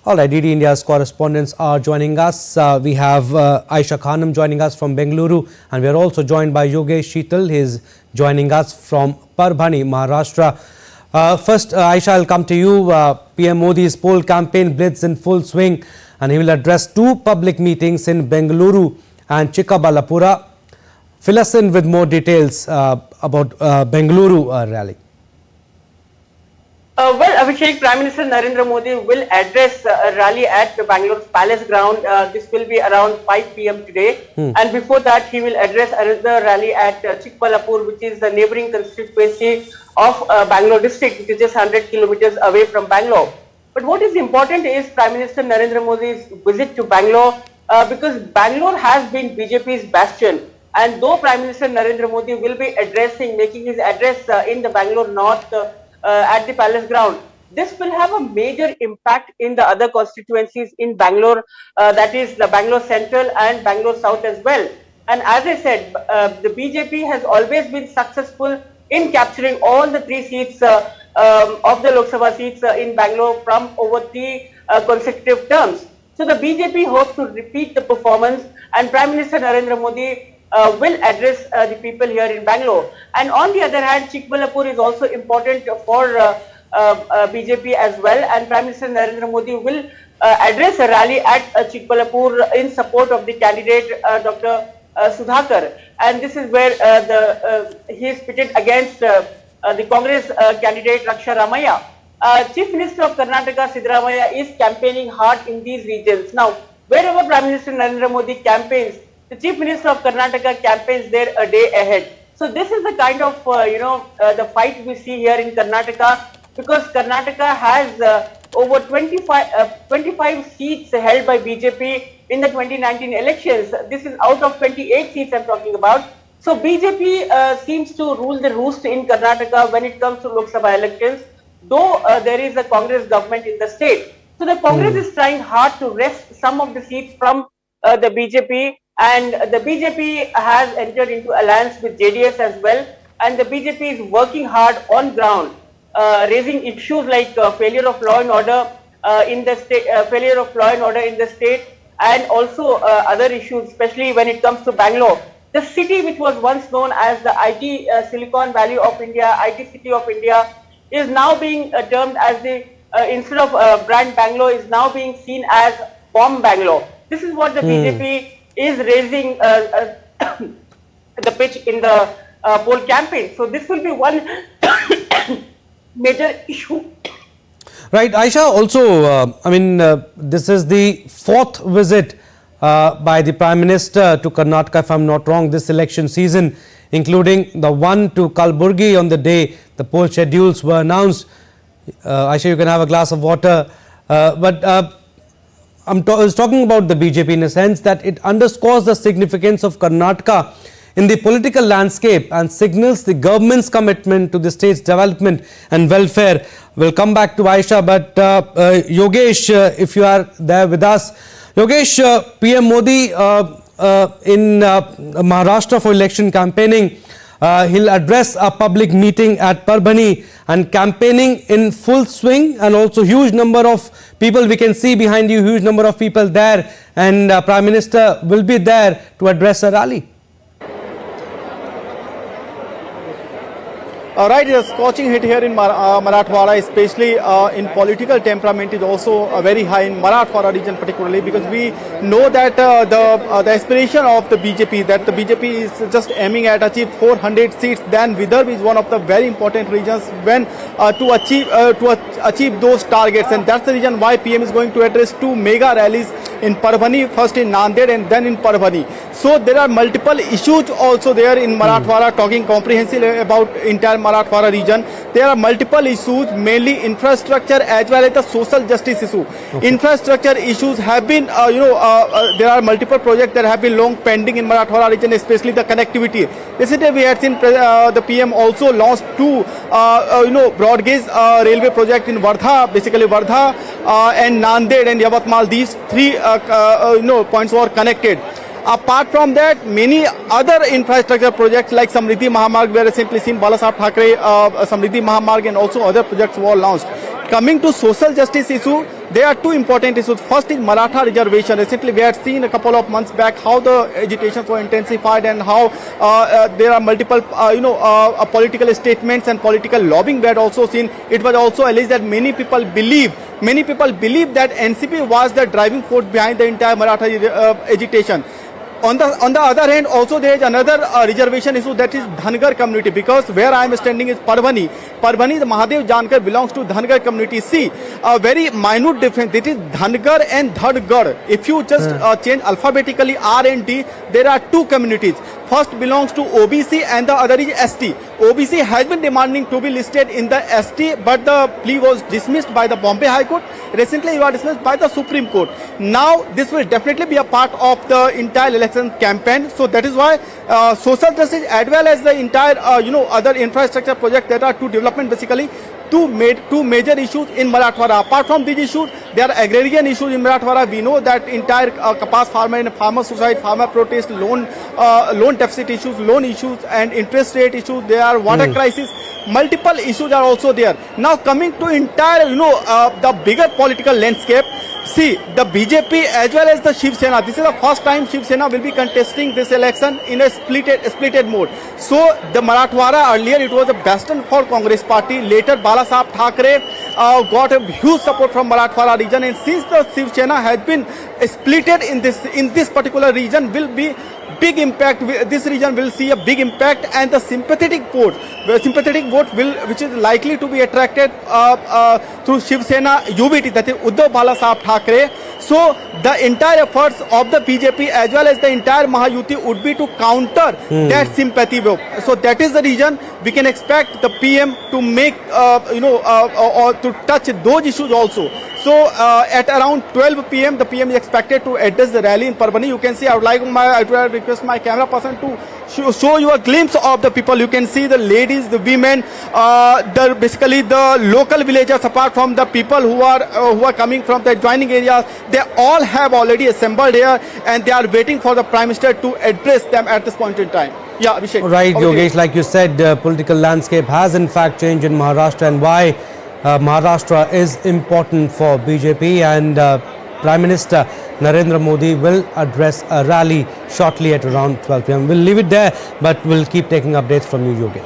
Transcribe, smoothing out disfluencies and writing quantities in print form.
All right, DD India's correspondents are joining us. We have Aisha Khanam joining us from Bengaluru, and we are also joined by Yogesh Sheetal. He is joining us from Parbhani, Maharashtra. First, Aisha, I'll come to you. PM Modi's poll campaign blitz in full swing, and he will address two public meetings in Bengaluru and Chikkaballapura. Fill us in with more details about Bengaluru rally. Well, Abhishek, Prime Minister Narendra Modi will address a rally at the Bangalore's Palace ground. This will be around 5 p.m. today. And before that, he will address another rally at Chikkaballapura, which is the neighboring constituency of Bangalore district, which is just 100 kilometers away from Bangalore. But what is important is Prime Minister Narendra Modi's visit to Bangalore, because Bangalore has been BJP's bastion. And though Prime Minister Narendra Modi will be making his address in the Bangalore North at the Palace ground, this will have a major impact in the other constituencies in Bangalore, that is the Bangalore Central and Bangalore South as well. And as I said, the BJP has always been successful in capturing all the 3 seats of the Lok Sabha seats in Bangalore from over 3 consecutive terms. So the BJP hopes to repeat the performance, and Prime Minister Narendra Modi will address the people here in Bangalore. And on the other hand, Chikkaballapura is also important for BJP as well, and Prime Minister Narendra Modi will address a rally at Chikkaballapura in support of the candidate Dr. Sudhakar. And this is where he is pitted against the Congress candidate Raksha Ramaiah. Chief Minister of Karnataka Siddaramaiah is campaigning hard in these regions. Now, wherever Prime Minister Narendra Modi campaigns, the Chief Minister of Karnataka campaigns there a day ahead. So this is the kind of, the fight we see here in Karnataka, because Karnataka has over 25 seats held by BJP in the 2019 elections. This is out of 28 seats I'm talking about. So BJP seems to rule the roost in Karnataka when it comes to Lok Sabha elections, though there is a Congress government in the state. So the Congress is trying hard to wrest some of the seats from the BJP. And the BJP has entered into alliance with JDS as well, and the BJP is working hard on ground, raising issues like failure of law and order in the state, and also other issues, especially when it comes to Bangalore. The city, which was once known as the IT Silicon Valley of India, IT City of India, is now being termed as the instead of brand Bangalore, is now being seen as bomb Bangalore. This is what the BJP is raising the pitch in the poll campaign. So this will be one major issue. Right, Aisha, also, this is the 4th visit by the Prime Minister to Karnataka, if I'm not wrong, this election season, including the one to Kalburgi on the day the poll schedules were announced. Aisha, you can have a glass of water. I was talking about the BJP in a sense that it underscores the significance of Karnataka in the political landscape and signals the government's commitment to the state's development and welfare. We'll come back to Aisha, but Yogesh, if you are there with us. Yogesh, PM Modi in Maharashtra for election campaigning. He'll address a public meeting at Parbhani, and campaigning in full swing, and also huge number of people we can see behind you, huge number of people there, and Prime Minister will be there to address a rally. Right, a scorching hit here in Marathwada, especially in political temperament, is also very high in Marathwada region particularly, because we know that the aspiration of the BJP, that the BJP is just aiming at achieve 400 seats. Then Vidarbha is one of the very important regions when to achieve those targets, and that's the reason why PM is going to address 2 mega rallies in Parbhani, first in Nanded and then in Parbhani. So there are multiple issues also there in Marathwada, talking comprehensively about entire Marathwada region. There are multiple issues, mainly infrastructure as well as the social justice issue. Okay. Infrastructure issues have been, there are multiple projects that have been long pending in Marathwada region, especially the connectivity. Yesterday we had seen the PM also launched 2, broad gauge railway project in Wardha, basically Wardha and Nanded and Yavatmal. These 3 points were connected. Apart from that, many other infrastructure projects like Samriddhi Mahamarg, where recently seen Balasaheb Thackeray, Samriddhi Mahamarg, and also other projects were launched. Coming to social justice issue, There are two important issues. First is Maratha reservation. Recently, we had seen a couple of months back how the agitations were intensified and how there are multiple, political statements and political lobbying we had also seen. It was also alleged that many people believe that NCP was the driving force behind the entire Maratha agitation. On the other hand, also there is another reservation issue, that is Dhangar community, because where I am standing is Parbhani. Parbhani, the Mahadev Jankar belongs to Dhangar community. See, a very minute difference. It is Dhangar and Dhadgar. If you just change alphabetically R and D, there are two communities. First belongs to OBC and the other is ST. OBC has been demanding to be listed in the ST, but the plea was dismissed by the Bombay High Court. Recently, it was dismissed by the Supreme Court. Now, this will definitely be a part of the entire election campaign. So that is why social justice as well as the entire, other infrastructure projects that are to development, basically two major issues in Marathwada. Apart from these issues, there are agrarian issues in Marathwada. We know that entire kapas farmer and farmer suicide, farmer protest, loan deficit issues, loan issues and interest rate issues. There are water crisis. Multiple issues are also there. Now coming to entire, the bigger political landscape. See, the BJP as well as the Shiv Sena, this is the first time Shiv Sena will be contesting this election in a splitted mode. So, the Marathwada, earlier it was a bastion for Congress party. Later, Balasaheb Thackeray got a huge support from Marathwada region, and since the Shiv Sena has been splitted in this particular region, will be big impact. This region will see a big impact, and the sympathetic vote which is likely to be attracted through Shiv Sena UBT, that is Uddhav Balasaheb Thackeray. So the entire efforts of the BJP as well as the entire Mahayuti would be to counter that sympathy vote. So that is the reason we can expect the PM to make or to touch those issues also. So at around 12 PM, the PM is expected to address the rally in Parbhani. You can see, I would request my camera person to show you a glimpse of the people. You can see the ladies, the women, basically the local villagers, apart from the people who are coming from the adjoining areas. They all have already assembled here, and they are waiting for the Prime Minister to address them at this point in time. Yeah, Abhishek. Right, Yogesh, like you said, the political landscape has in fact changed in Maharashtra, and why Maharashtra is important for BJP, and Prime Minister Narendra Modi will address a rally shortly at around 12 PM. We'll leave it there, but we'll keep taking updates from you, Yogesh.